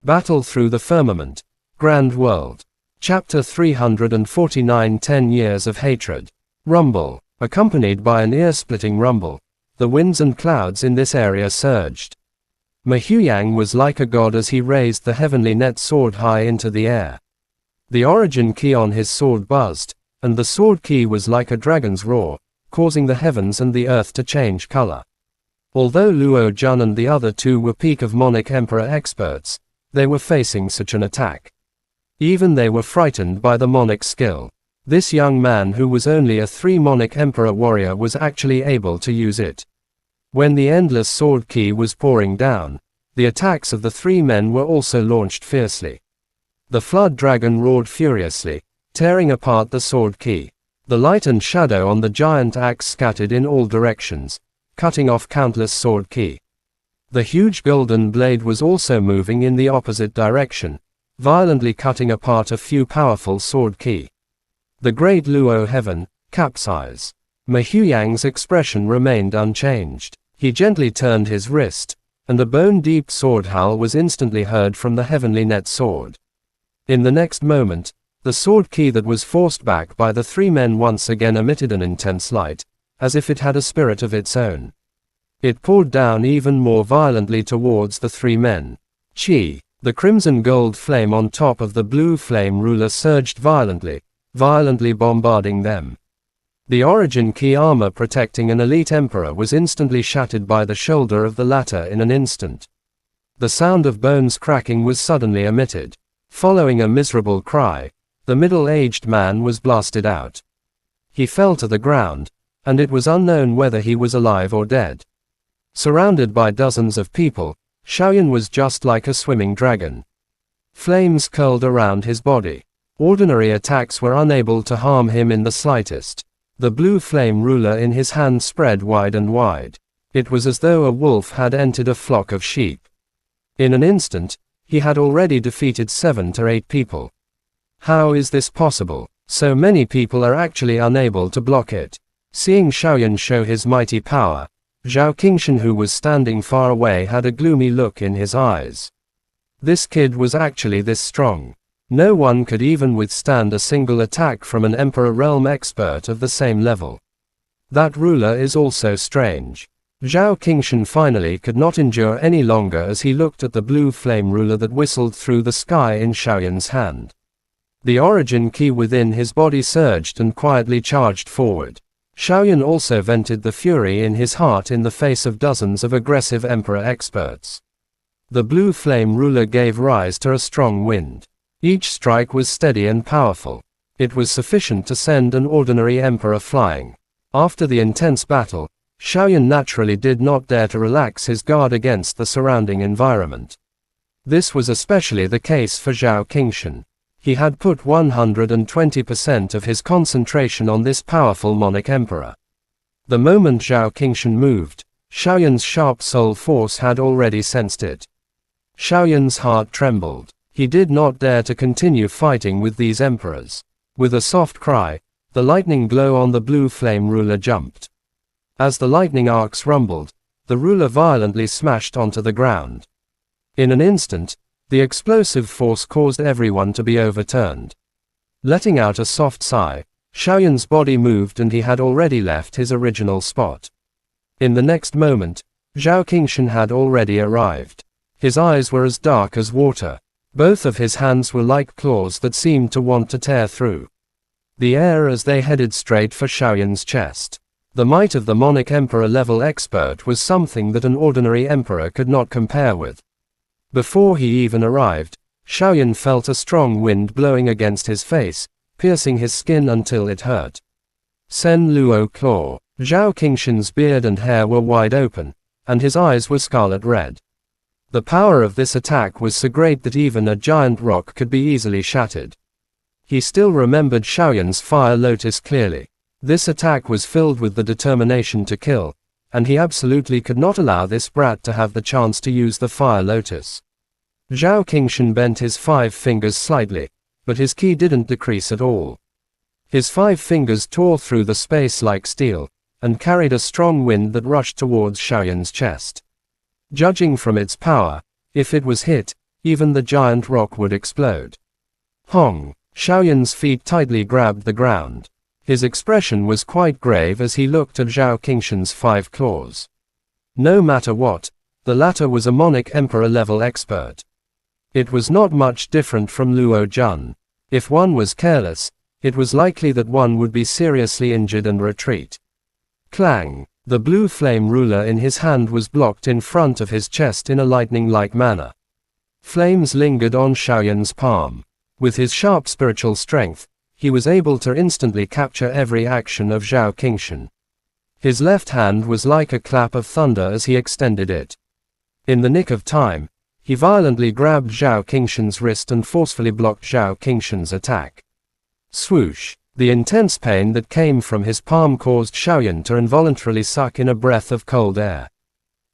Battle through the firmament. Grand world. Chapter 349 10 Years of Hatred. Rumble. Accompanied by an ear-splitting rumble, the winds and clouds in this area surged. Mahuyang was like a god as he raised the heavenly net sword high into the air. The origin key on his sword buzzed, and the sword key was like a dragon's roar, causing the heavens and the earth to change color. Although Luo Jun and the other two were peak of Monic Emperor experts, they were facing such an attack. Even they were frightened by the Monic skill. This young man who was only a 3 Monic Emperor warrior was actually able to use it. When the endless sword key was pouring down, the attacks of the 3 men were also launched fiercely. The flood dragon roared furiously, tearing apart the sword key. The light and shadow on the giant axe scattered in all directions, cutting off countless sword key. The huge golden blade was also moving in the opposite direction, violently cutting apart a few powerful sword key. The great Luo heaven, capsize. Mahuyang's expression remained unchanged. He gently turned his wrist, and a bone-deep sword howl was instantly heard from the heavenly net sword. In the next moment, the sword key that was forced back by the 3 men once again emitted an intense light, as if it had a spirit of its own. It poured down even more violently towards the 3 men. Chi. The crimson gold flame on top of the blue flame ruler surged violently bombarding them. The origin key armor protecting an elite emperor was instantly shattered by the shoulder of the latter in an instant. The sound of bones cracking was suddenly emitted. Following a miserable cry, the middle-aged man was blasted out. He fell to the ground, and it was unknown whether he was alive or dead. Surrounded by dozens of people, Xiaoyan was just like a swimming dragon. Flames curled around his body. Ordinary attacks were unable to harm him in the slightest. The blue flame ruler in his hand spread wide and wide. It was as though a wolf had entered a flock of sheep. In an instant, he had already defeated 7 to 8 people. How is this possible? So many people are actually unable to block it. Seeing Xiaoyan show his mighty power, Zhao Qingshan, who was standing far away, had a gloomy look in his eyes. This kid was actually this strong. No one could even withstand a single attack from an Emperor Realm expert of the same level. That ruler is also strange. Zhao Qingshan finally could not endure any longer as he looked at the blue flame ruler that whistled through the sky in Xiaoyan's hand. The origin key within his body surged and quietly charged forward. Xiaoyan also vented the fury in his heart in the face of dozens of aggressive Emperor experts. The blue flame ruler gave rise to a strong wind. Each strike was steady and powerful. It was sufficient to send an ordinary emperor flying. After the intense battle, Xiaoyan naturally did not dare to relax his guard against the surrounding environment. This was especially the case for Zhao Qingshan. He had put 120% of his concentration on this powerful Monic Emperor. The moment Zhao Qingshan moved, Xiaoyan's sharp soul force had already sensed it. Xiaoyan's heart trembled. He did not dare to continue fighting with these emperors. With a soft cry, the lightning glow on the blue flame ruler jumped. As the lightning arcs rumbled, the ruler violently smashed onto the ground. In an instant, the explosive force caused everyone to be overturned. Letting out a soft sigh, Xiaoyan's body moved and he had already left his original spot. In the next moment, Zhao Qingshan had already arrived. His eyes were as dark as water. Both of his hands were like claws that seemed to want to tear through the air as they headed straight for Xiaoyan's chest. The might of the Monic Emperor level expert was something that an ordinary emperor could not compare with. Before he even arrived, Xiaoyan felt a strong wind blowing against his face, piercing his skin until it hurt. Sen Luo Claw. Zhao Qingshan's beard and hair were wide open, and his eyes were scarlet red. The power of this attack was so great that even a giant rock could be easily shattered. He still remembered Xiaoyan's fire lotus clearly. This attack was filled with the determination to kill, and he absolutely could not allow this brat to have the chance to use the fire lotus. Zhao Qingshan bent his 5 fingers slightly, but his ki didn't decrease at all. His 5 fingers tore through the space like steel, and carried a strong wind that rushed towards Xiaoyan's chest. Judging from its power, if it was hit, even the giant rock would explode. Hong! Xiaoyan's feet tightly grabbed the ground. His expression was quite grave as he looked at Zhao Qingshan's 5 claws. No matter what, the latter was a Monic Emperor-level expert. It was not much different from Luo Jun. If one was careless, it was likely that one would be seriously injured and retreat. Clang! The blue flame ruler in his hand was blocked in front of his chest in a lightning-like manner. Flames lingered on Xiaoyan's palm. With his sharp spiritual strength, he was able to instantly capture every action of Zhao Qingshan. His left hand was like a clap of thunder as he extended it. In the nick of time, he violently grabbed Zhao Qingshan's wrist and forcefully blocked Zhao Qingshan's attack. Swoosh! The intense pain that came from his palm caused Xiaoyan to involuntarily suck in a breath of cold air.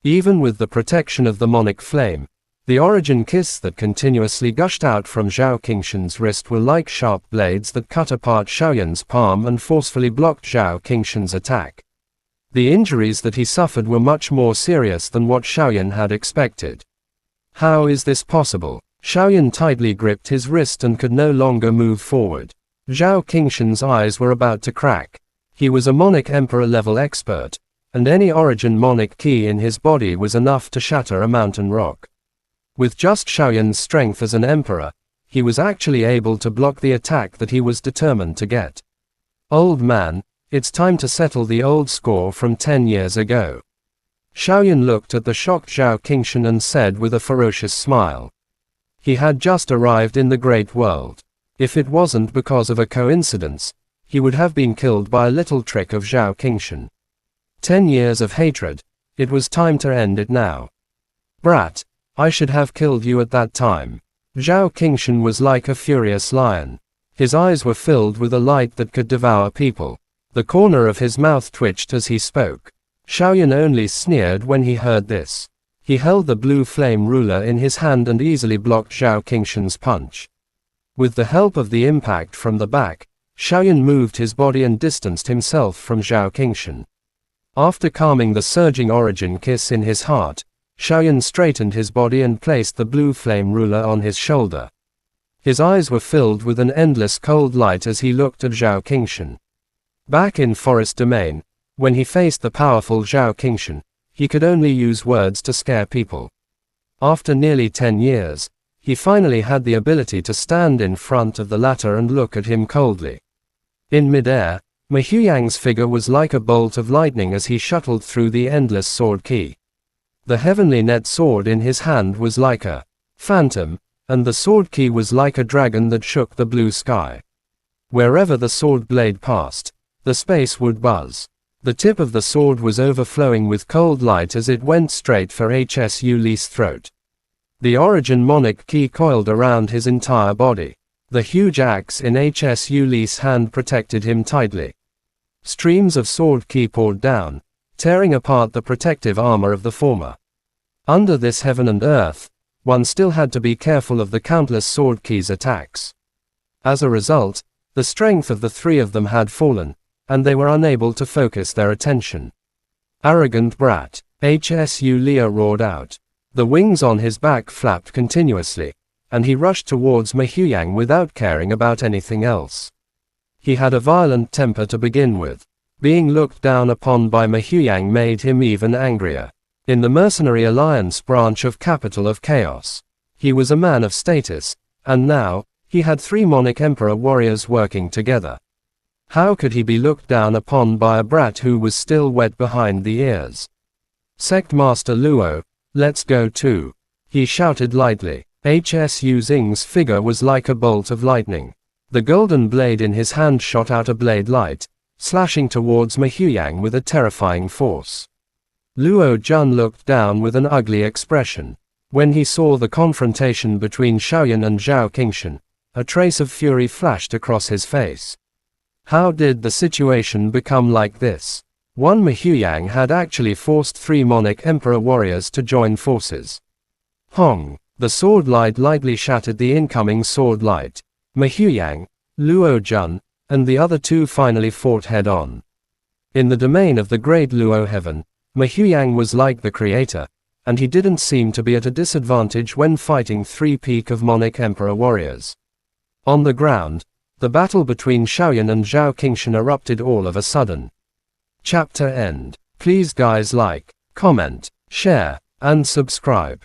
Even with the protection of the Monic flame, the origin kiss that continuously gushed out from Zhao Qingshan's wrist were like sharp blades that cut apart Xiaoyan's palm and forcefully blocked Zhao Qingshan's attack. The injuries that he suffered were much more serious than what Xiaoyan had expected. How is this possible? Xiaoyan tightly gripped his wrist and could no longer move forward. Zhao Qingshan's eyes were about to crack. He was a Monic Emperor-level expert, and any origin Monic key in his body was enough to shatter a mountain rock. With just Xiaoyan's strength as an emperor, he was actually able to block the attack that he was determined to get. Old man, it's time to settle the old score from 10 years ago. Xiaoyan looked at the shocked Zhao Qingshan and said with a ferocious smile. He had just arrived in the great world. If it wasn't because of a coincidence, he would have been killed by a little trick of Zhao Qingshan. 10 years of hatred, it was time to end it now. Brat! I should have killed you at that time. Zhao Qingshan was like a furious lion. His eyes were filled with a light that could devour people. The corner of his mouth twitched as he spoke. Xiaoyan only sneered when he heard this. He held the blue flame ruler in his hand and easily blocked Zhao Qingshan's punch. With the help of the impact from the back, Xiaoyan moved his body and distanced himself from Zhao Qingshan. After calming the surging origin kiss in his heart, Xiaoyan straightened his body and placed the blue flame ruler on his shoulder. His eyes were filled with an endless cold light as he looked at Zhao Qingshan. Back in Forest Domain, when he faced the powerful Zhao Qingshan, he could only use words to scare people. After nearly 10 years, he finally had the ability to stand in front of the latter and look at him coldly. In midair, Mehuang's figure was like a bolt of lightning as he shuttled through the endless sword key. The heavenly net sword in his hand was like a phantom, and the sword key was like a dragon that shook the blue sky. Wherever the sword blade passed, the space would buzz. The tip of the sword was overflowing with cold light as it went straight for Hsu Li's throat. The origin Monic key coiled around his entire body. The huge axe in Hsu Li's hand protected him tightly. Streams of sword key poured down, tearing apart the protective armor of the former. Under this heaven and earth, one still had to be careful of the countless sword key's attacks. As a result, the strength of the 3 of them had fallen, and they were unable to focus their attention. Arrogant brat! Hsu Li roared out. The wings on his back flapped continuously, and he rushed towards Mehuang without caring about anything else. He had a violent temper to begin with. Being looked down upon by Mehuang made him even angrier. In the Mercenary Alliance branch of Capital of Chaos, he was a man of status, and now, he had 3 Monic Emperor warriors working together. How could he be looked down upon by a brat who was still wet behind the ears? Sect Master Luo, let's go too. He shouted lightly. Hsu Xing's figure was like a bolt of lightning. The golden blade in his hand shot out a blade light, slashing towards Mehuang with a terrifying force. Luo Jun looked down with an ugly expression. When he saw the confrontation between Xiaoyan and Zhao Qingshan, a trace of fury flashed across his face. How did the situation become like this? One Mehuang had actually forced 3 Monic Emperor warriors to join forces. Hong! The sword light lightly shattered the incoming sword light. Mehuang, Luo Jun, and the other 2 finally fought head-on. In the domain of the great Luo heaven, Mehuang was like the creator, and he didn't seem to be at a disadvantage when fighting 3 Peak of Monic Emperor warriors. On the ground, the battle between Xiaoyan and Zhao Qingshan erupted all of a sudden. Chapter end. Please guys like, comment, share, and subscribe.